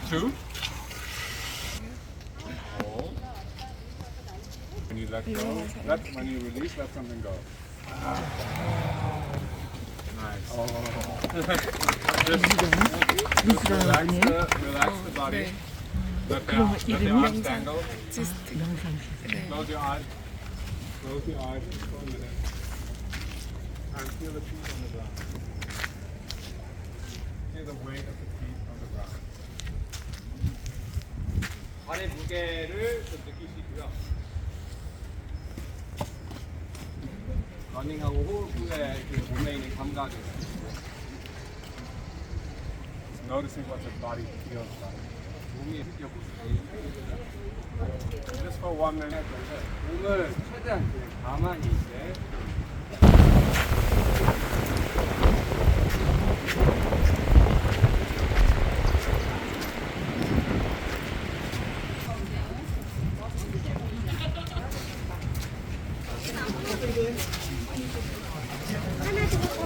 2. Hold. When you let go, when you release, let something go. Nice. Just relax the body. Let the arms dangle. Close your eyes. Close your eyes for a minute. And feel the feet on the ground. Feel the weight of the feet on the ground. 발의 무게를 좀 느끼시고요. 러닝하고 호흡 후에 그 몸에 있는 감각을 Noticing what the body feels like. 몸이 Just for 1 minute. 몸을 최대한 그냥 가만히 있게